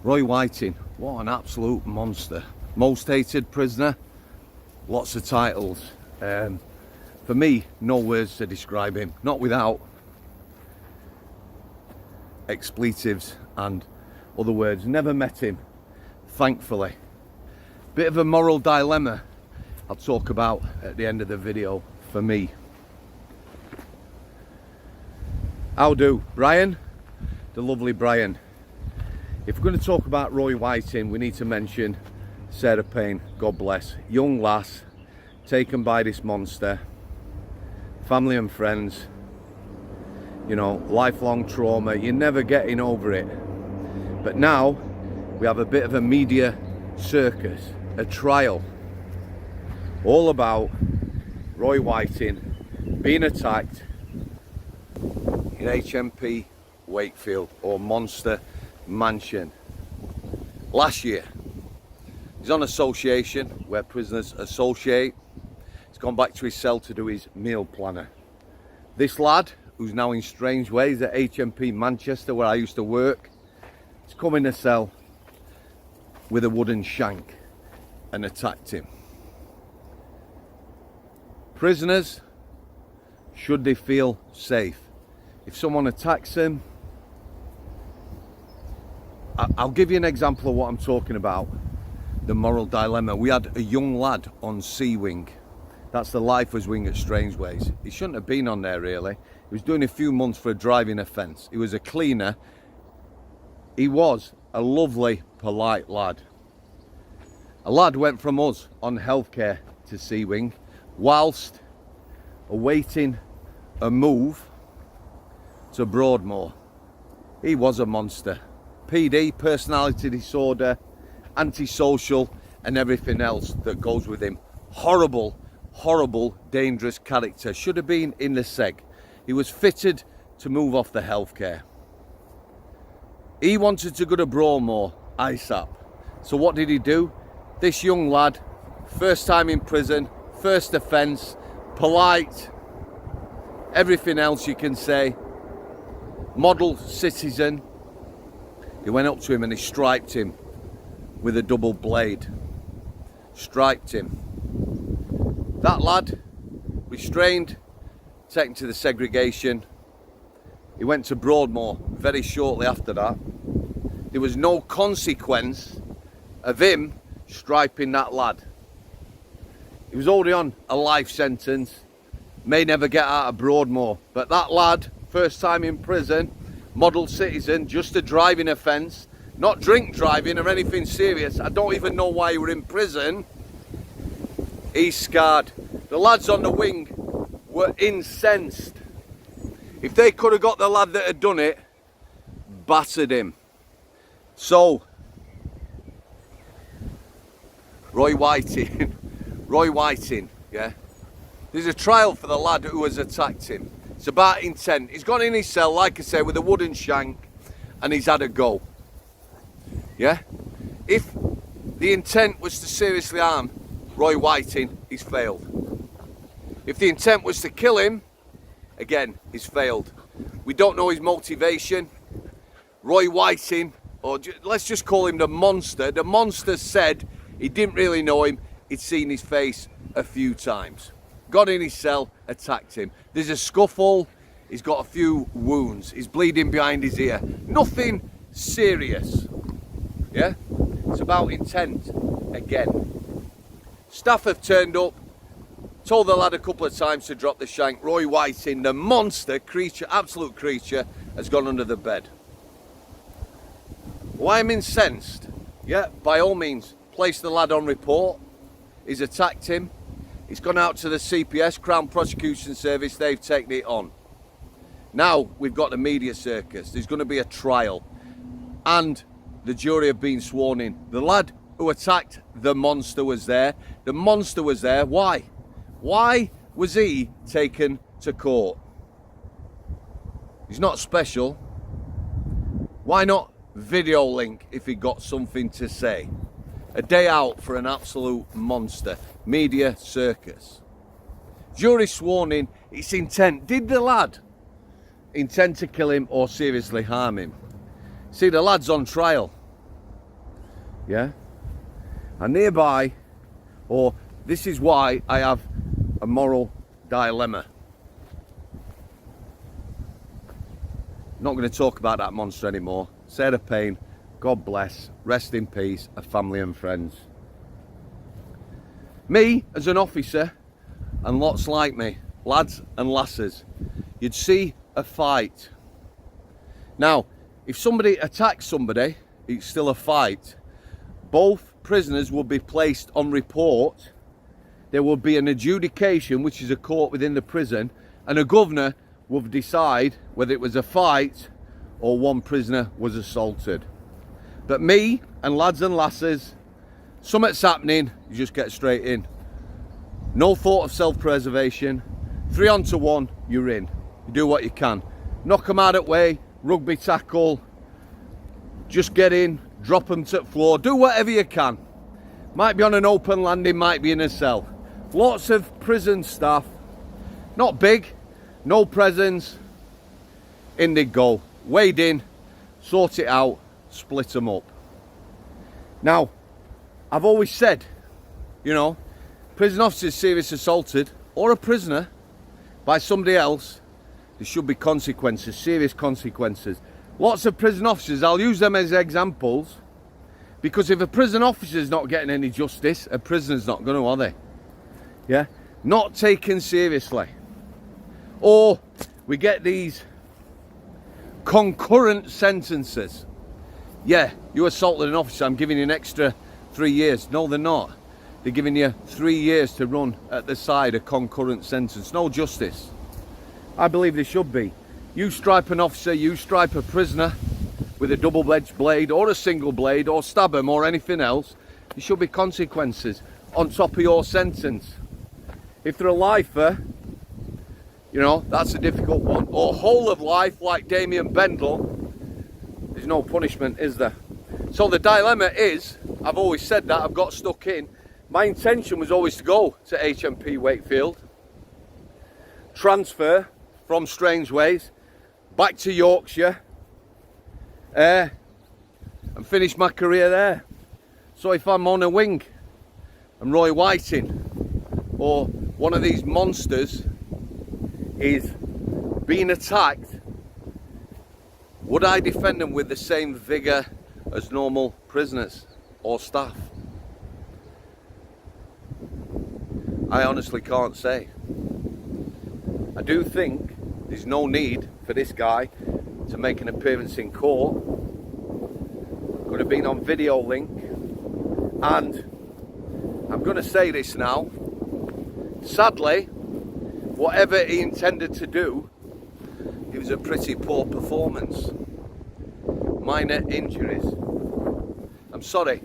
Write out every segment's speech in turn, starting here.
Roy Whiting, what an absolute monster. Most hated prisoner, lots of titles. For me, no words to describe him, not without expletives and other words. Never met him, thankfully. Bit of a moral dilemma I'll talk about at the end of the video for me. How do, Brian? The lovely Brian. If we're going to talk about Roy Whiting, we need to mention Sarah Payne, God bless. Young lass, taken by this monster, family and friends, you know, lifelong trauma, you're never getting over it. But now we have a bit of a media circus, a trial, all about Roy Whiting being attacked in HMP Wakefield, or Monster Mansion, last year. He's on association, where prisoners associate. He's gone back to his cell to do his meal planner. This lad, who's now in Strangeways at HMP Manchester, where I used to work, he's come in the cell with a wooden shank and attacked him. Prisoners, should they feel safe? If someone attacks them, I'll give you an example of what I'm talking about. The moral dilemma. We had a young lad on C Wing. That's the lifers wing at Strangeways. He shouldn't have been on there really. He was doing a few months for a driving offence. He was a cleaner. He was a lovely, polite lad. A lad went from us on healthcare to C Wing whilst awaiting a move to Broadmoor. He was a monster. PD, personality disorder, antisocial, and everything else that goes with him. Horrible, horrible, dangerous character. Should have been in the seg. He was fitted to move off the healthcare. He wanted to go to Broadmoor ISAP. So what did he do? This young lad, first time in prison, first offence, polite, everything else you can say, model citizen. He went up to him and he striped him with a double blade. Striped him. That lad, restrained, taken to the segregation. He went to Broadmoor very shortly after that. There was no consequence of him striping that lad. He was already on a life sentence, may never get out of Broadmoor. But that lad, first time in prison, model citizen, just a driving offence, not drink driving or anything serious. I don't even know why he were in prison. He's scarred. The lads on the wing were incensed. If they could have got the lad that had done it, battered him. So, Roy Whiting, yeah? There's a trial for the lad who has attacked him. It's about intent. He's gone in his cell, like I say, with a wooden shank, and he's had a go. Yeah? If the intent was to seriously harm Roy Whiting, he's failed. If the intent was to kill him, again, he's failed. We don't know his motivation. Roy Whiting, or let's just call him the monster. The monster said he didn't really know him. He'd seen his face a few times. Got in his cell, attacked him. There's a scuffle, he's got a few wounds, he's bleeding behind his ear. Nothing serious, yeah? It's about intent, again. Staff have turned up, told the lad a couple of times to drop the shank. Roy Whiting, the monster creature, absolute creature, has gone under the bed. Why I'm incensed? Yeah, by all means, place the lad on report. He's attacked him. He's gone out to the CPS, Crown Prosecution Service, they've taken it on. Now we've got the media circus. There's going to be a trial. And the jury have been sworn in. The lad who attacked the monster was there. The monster was there. Why? Why was he taken to court? He's not special. Why not video link if he got something to say? A day out for an absolute monster. Media circus. Jury sworn in, it's intent. Did the lad intend to kill him or seriously harm him? See, the lad's on trial. Yeah? And nearby, or this is why I have a moral dilemma. Not going to talk about that monster anymore. Sarah Payne, God bless, rest in peace, her family and friends. Me, as an officer, and lots like me, lads and lasses, you'd see a fight. Now, if somebody attacks somebody, it's still a fight. Both prisoners will be placed on report. There will be an adjudication, which is a court within the prison, and a governor will decide whether it was a fight or one prisoner was assaulted. But me and lads and lasses, something's happening, you just get straight in. No thought of self-preservation. 3-on-1, you're in. You do what you can. Knock them out of the way, rugby tackle, just get in, drop them to the floor, do whatever you can. Might be on an open landing, might be in a cell. Lots of prison staff, not big, no presents, in they go. Wade in, sort it out, split them up. Now, I've always said, you know, prison officers seriously assaulted, or a prisoner, by somebody else, there should be consequences, serious consequences. Lots of prison officers, I'll use them as examples, because if a prison officer's not getting any justice, a prisoner's not going to, are they? Yeah? Not taken seriously. Or we get these concurrent sentences. Yeah, you assaulted an officer, I'm giving you an extra 3 years. No, they're not. They're giving you 3 years to run at the side, a concurrent sentence. No justice. I believe there should be. You stripe an officer, you stripe a prisoner with a double-edged blade or a single blade, or stab him or anything else, there should be consequences on top of your sentence. If they're a lifer, you know, that's a difficult one. Or whole of life, like Damien Bendel, there's no punishment, is there? So the dilemma is, I've always said that, I've got stuck in. My intention was always to go to HMP Wakefield, transfer from Strangeways back to Yorkshire, and finish my career there. So if I'm on a wing and Roy Whiting or one of these monsters is being attacked, would I defend them with the same vigour as normal prisoners or staff? I honestly can't say. I do think there's no need for this guy to make an appearance in court. Could have been on video link. And I'm going to say this now. Sadly, whatever he intended to do, it was a pretty poor performance. Minor injuries. I'm sorry,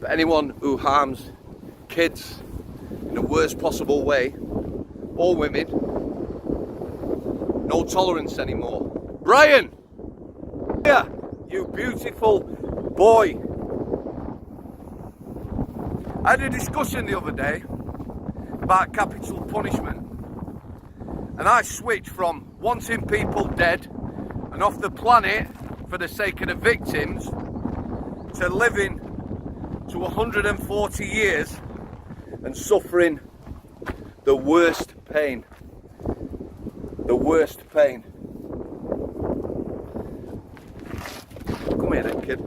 but anyone who harms kids in the worst possible way, or women, no tolerance anymore. Brian! Yeah, you beautiful boy. I had a discussion the other day about capital punishment, and I switched from wanting people dead and off the planet for the sake of the victims to living to 140 years and suffering the worst pain. The worst pain. Come here then, kid.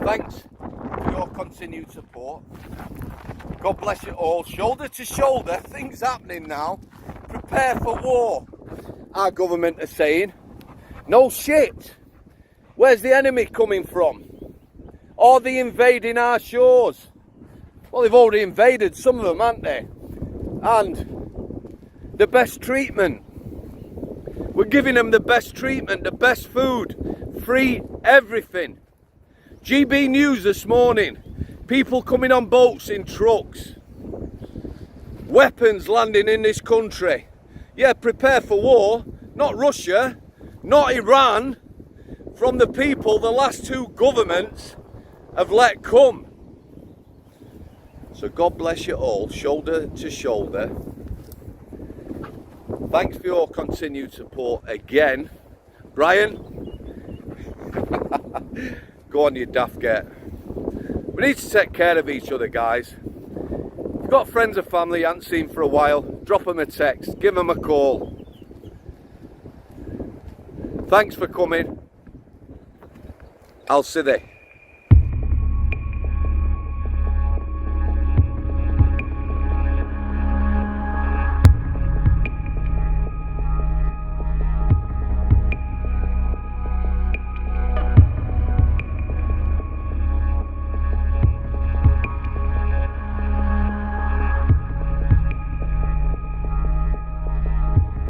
Thanks for your continued support. God bless you all. Shoulder to shoulder, things happening now. Prepare for war. Our government are saying, no shit. Where's the enemy coming from? Are they invading our shores? Well, they've already invaded some of them, haven't they? And the best treatment. We're giving them the best treatment, the best food, free everything. GB News this morning, people coming on boats in trucks, weapons landing in this country. Yeah, prepare for war, not Russia, not Iran, from the people the last two governments have let come. So God bless you all, shoulder to shoulder. Thanks for your continued support again. Brian, go on you daft get. We need to take care of each other, guys. If you've got friends or family you haven't seen for a while, drop them a text, give them a call. Thanks for coming. I'll see thee.